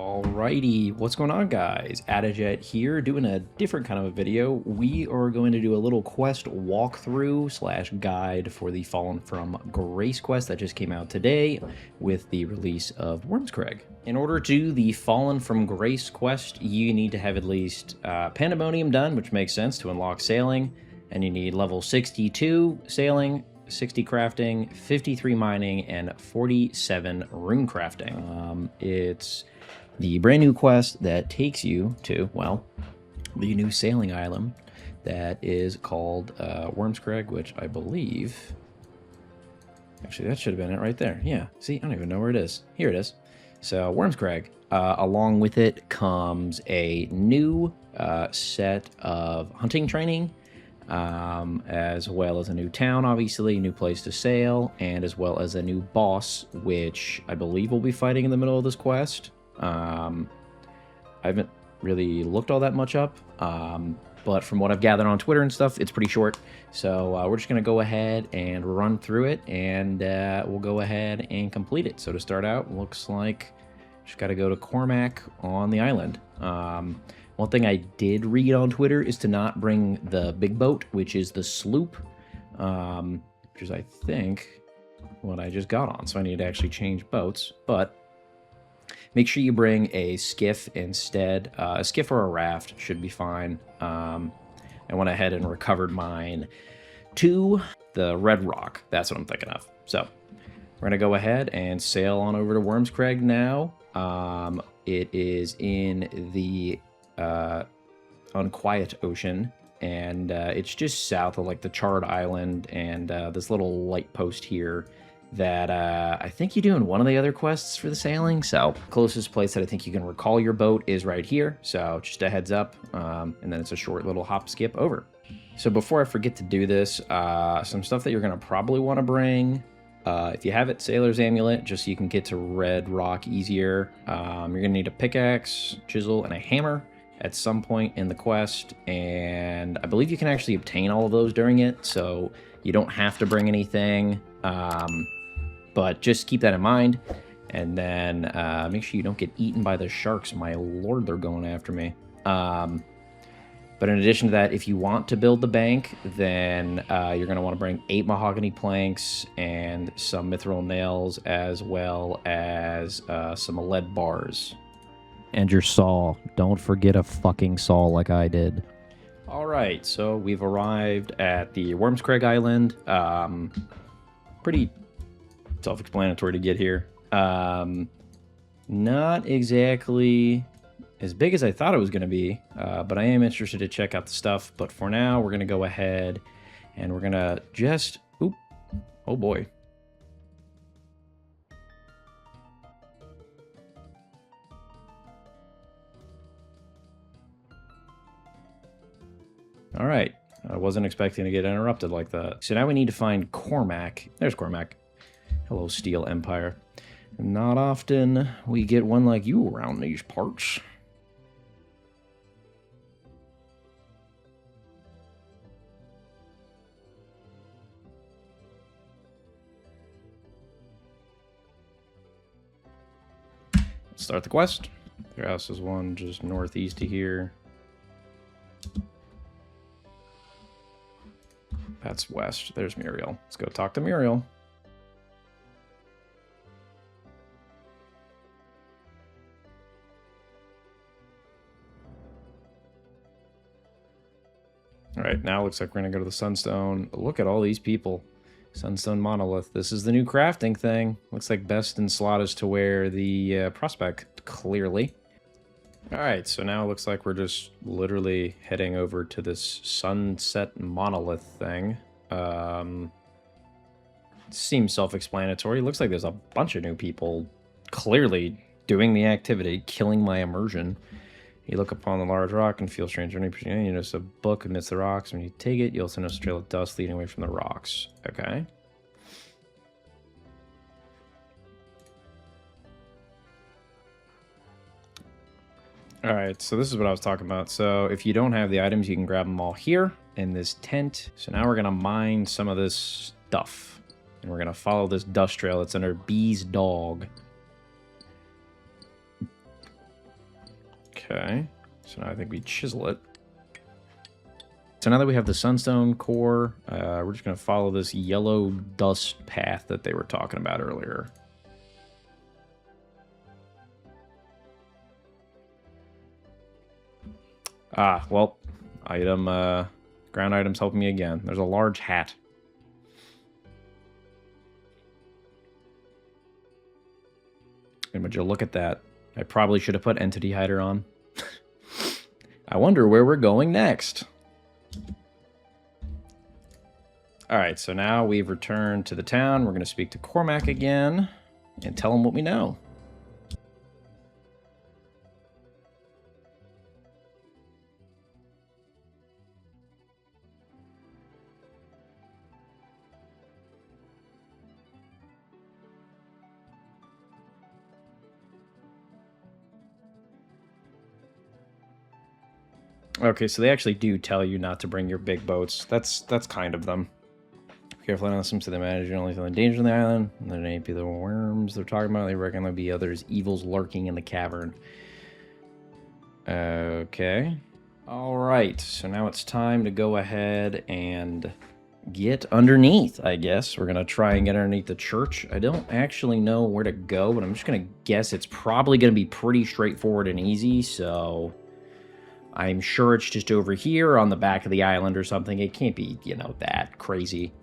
Alrighty, what's going on, guys? Adajet here, doing a different kind of a video. We are going to do a little quest walkthrough slash guide for the Fallen from Grace quest that just came out today with the release of Wyrmscraig. In order to do the Fallen from Grace quest, you need to have at least Pandemonium done, which makes sense to unlock sailing, and you need level 62 sailing, 60 crafting, 53 mining, and 47 rune crafting. It's the brand new quest that takes you to, well, the new sailing island that is called Wyrmscraig, which I believe... Actually, that should have been it right there. Yeah, see, I don't even know where it is. Here it is. So, Wyrmscraig. Along with it comes a new set of hunting training, as well as a new town, obviously, new place to sail, and as well as a new boss, which I believe we'll be fighting in the middle of this quest. I haven't really looked all that much up, but from what I've gathered on Twitter and stuff, it's pretty short. So we're just going to go ahead and run through it, and we'll go ahead and complete it. So to start out, looks like just got to go to Cormac on the island. One thing I did read on Twitter is to not bring the big boat, which is the sloop, which is, I think, what I just got on. So I need to actually change boats, but make sure you bring a skiff instead. A skiff or a raft should be fine. I went ahead and recovered mine to the Red Rock. That's what I'm thinking of. So we're going to go ahead and sail on over to Wyrmscraig now. It is in the Unquiet Ocean, and it's just south of like the Charred Island and this little light post here that I think you do in one of the other quests for the sailing. So closest place that I think you can recall your boat is right here. So just a heads up, and then it's a short little hop skip over. So before I forget to do this, some stuff that you're going to probably want to bring. If you have it, Sailor's Amulet, just so you can get to Red Rock easier. You're going to need a pickaxe, chisel, and a hammer at some point in the quest, and I believe you can actually obtain all of those during it, so you don't have to bring anything, but just keep that in mind. And then make sure you don't get eaten by the sharks. My lord, they're going after me. But in addition to that, if you want to build the bank, then you're going to want to bring 8 mahogany planks and some mithril nails, as well as some lead bars. And your saw. Don't forget a fucking saw like I did. Alright, so we've arrived at the Wyrmscraig Island. Pretty self-explanatory to get here. Not exactly as big as I thought it was going to be, but I am interested to check out the stuff. But for now, we're going to go ahead and we're going to just... Oop. Oh boy. All right, I wasn't expecting to get interrupted like that. So now we need to find Cormac. There's Cormac. Hello, Steel Empire. Not often we get one like you around these parts. Let's start the quest. Their house is one just northeast of here. That's west. There's Muriel. Let's go talk to Muriel. All right, now it looks like we're going to go to the Sunstone. Look at all these people. Sunstone Monolith. This is the new crafting thing. Looks like best in slot is to wear the prospect, clearly. All right, so now it looks like we're just literally heading over to this sunset monolith thing. Seems self-explanatory. Looks like there's a bunch of new people clearly doing the activity, killing my immersion. You look upon the large rock and feel strange journey. You notice a book amidst the rocks. When you take it, you also notice a trail of dust leading away from the rocks. Okay. Alright, so this is what I was talking about. So if you don't have the items, you can grab them all here in this tent. So now we're going to mine some of this stuff. And we're going to follow this dust trail that's under Bee's dog. Okay. So now I think we chisel it. So now that we have the sunstone core, we're just going to follow this yellow dust path that they were talking about earlier. Ah, well, ground item's helping me again. There's a large hat. And would you look at that? I probably should have put Entity Hider on. I wonder where we're going next. Alright, so now we've returned to the town. We're going to speak to Cormac again and tell him what we know. Okay, so they actually do tell you not to bring your big boats. That's kind of them. Be careful not to the manager, only feeling danger on the island. And there ain't be the worms they're talking about. They reckon there'll be others evils lurking in the cavern. Okay. Alright, so now it's time to go ahead and get underneath, I guess. We're going to try and get underneath the church. I don't actually know where to go, but I'm just going to guess it's probably going to be pretty straightforward and easy, so I'm sure it's just over here on the back of the island or something. It can't be, you know, that crazy.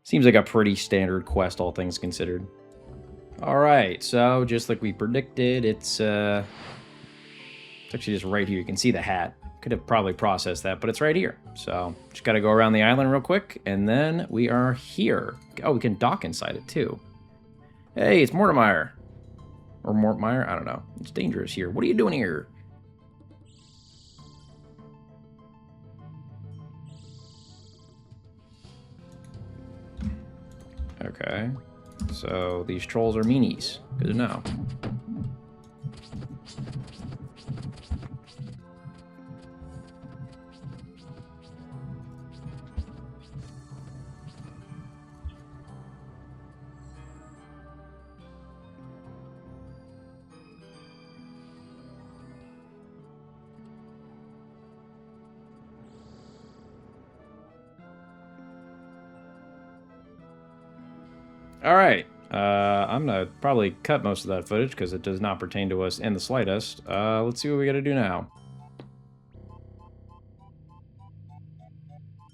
Seems like a pretty standard quest, all things considered. Alright, so just like we predicted, it's actually just right here. You can see the hat. Could have probably processed that, but it's right here. So just got to go around the island real quick, and then we are here. Oh, we can dock inside it too. Hey, it's Mortimer. Or Mortmeyer? I don't know. It's dangerous here. What are you doing here? Okay. So these trolls are meanies. Good to know. Alright, I'm going to probably cut most of that footage because it does not pertain to us in the slightest. Let's see what we got to do now.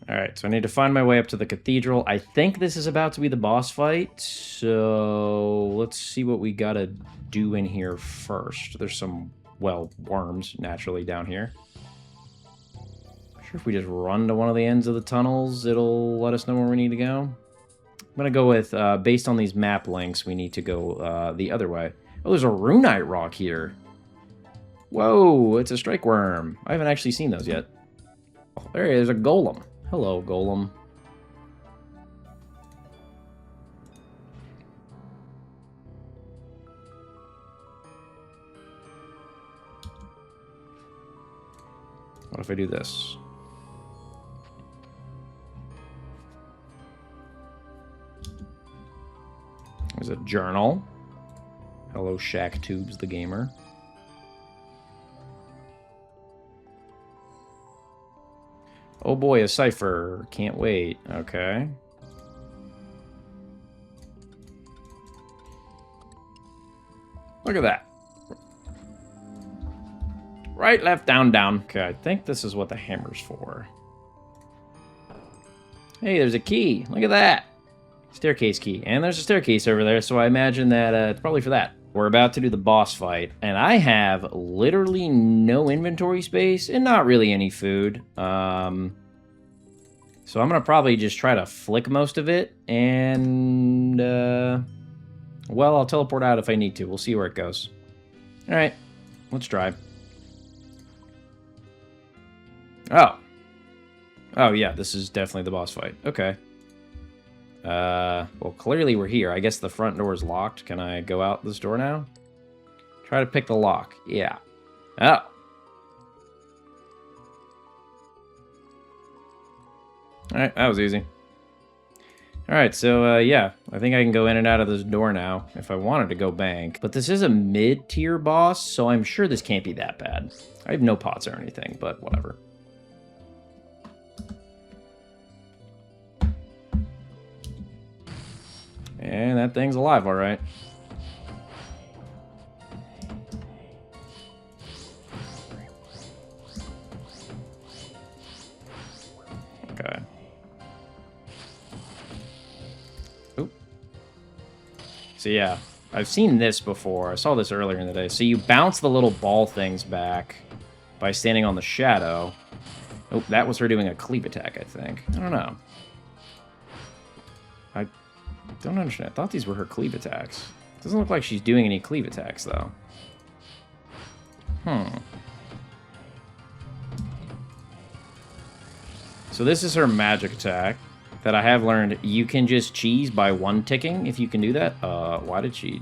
Alright, so I need to find my way up to the cathedral. I think this is about to be the boss fight, so let's see what we got to do in here first. There's some, well, worms, naturally, down here. I'm sure if we just run to one of the ends of the tunnels, it'll let us know where we need to go. I'm going to go with, based on these map links, we need to go the other way. Oh, there's a runite rock here. Whoa, it's a strike worm. I haven't actually seen those yet. Oh, there's a golem. Hello, golem. What if I do this? There's a journal. Hello, Shack Tubes, the gamer. Oh boy, a cipher. Can't wait. Okay. Look at that. Right, left, down, down. Okay, I think this is what the hammer's for. Hey, there's a key. Look at that. Staircase key. And there's a staircase over there, so I imagine that it's probably for that. We're about to do the boss fight, and I have literally no inventory space and not really any food. So I'm going to probably just try to flick most of it, and, well, I'll teleport out if I need to. We'll see where it goes. All right, let's try. Oh. Oh, yeah, this is definitely the boss fight. Okay. Well, clearly we're here. I guess the front door is locked. Can I go out this door now? Try to pick the lock. Yeah. Oh. Alright, that was easy. Alright, so yeah, I think I can go in and out of this door now if I wanted to go bank. But this is a mid-tier boss, so I'm sure this can't be that bad. I have no pots or anything, but whatever. And that thing's alive, alright. Okay. Oop. So yeah, I've seen this before. I saw this earlier in the day. So you bounce the little ball things back by standing on the shadow. Oh, that was her doing a cleave attack, I think. I don't know. I don't understand. I thought these were her cleave attacks. Doesn't look like she's doing any cleave attacks, though. So this is her magic attack that I have learned you can just cheese by one ticking if you can do that. Why did she...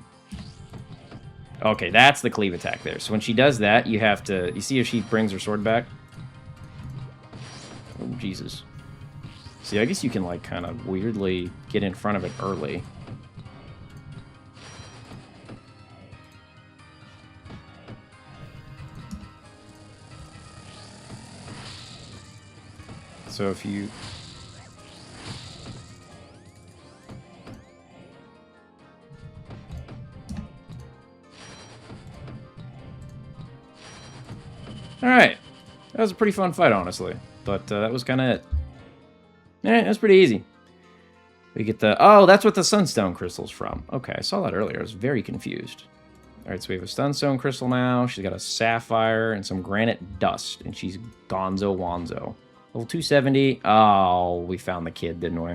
Okay, that's the cleave attack there. So when she does that, you have to... You see if she brings her sword back? Oh, Jesus. See, I guess you can, like, kind of weirdly get in front of it early. So if you... Alright. That was a pretty fun fight, honestly. But that was kind of it. That was pretty easy. We get the... Oh, that's what the Sunstone Crystal's from. Okay, I saw that earlier. I was very confused. Alright, so we have a Sunstone Crystal now. She's got a Sapphire and some Granite Dust. And she's Gonzo Wanzo. Level 270. Oh, we found the kid, didn't we?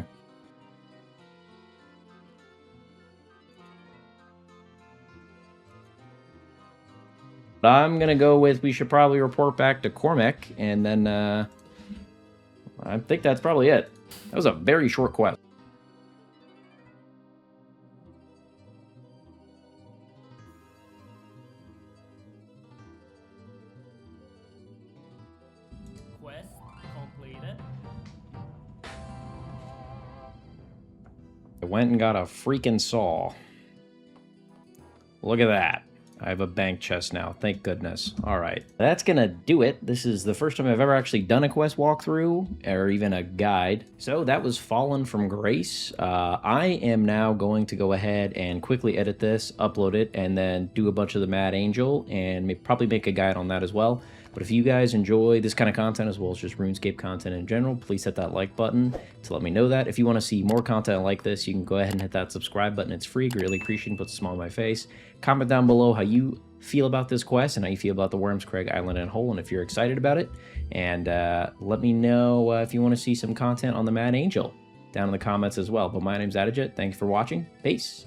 I'm going to go with we should probably report back to Cormac, and then I think that's probably it. That was a very short quest. Quest completed. I went and got a freaking saw. Look at that. I have a bank chest now, thank goodness. Alright, that's gonna do it. This is the first time I've ever actually done a quest walkthrough, or even a guide. So that was Fallen from Grace. I am now going to go ahead and quickly edit this, upload it, and then do a bunch of the Mad Angel, and probably make a guide on that as well. But if you guys enjoy this kind of content, as well as just RuneScape content in general, please hit that like button to let me know that. If you want to see more content like this, you can go ahead and hit that subscribe button. It's free, greatly appreciated, puts a smile on my face. Comment down below how you feel about this quest and how you feel about the Wyrmscraig Island and Hole, and if you're excited about it. And let me know if you want to see some content on the Mad Angel down in the comments as well. But my name's Adijit. Thanks for watching. Peace.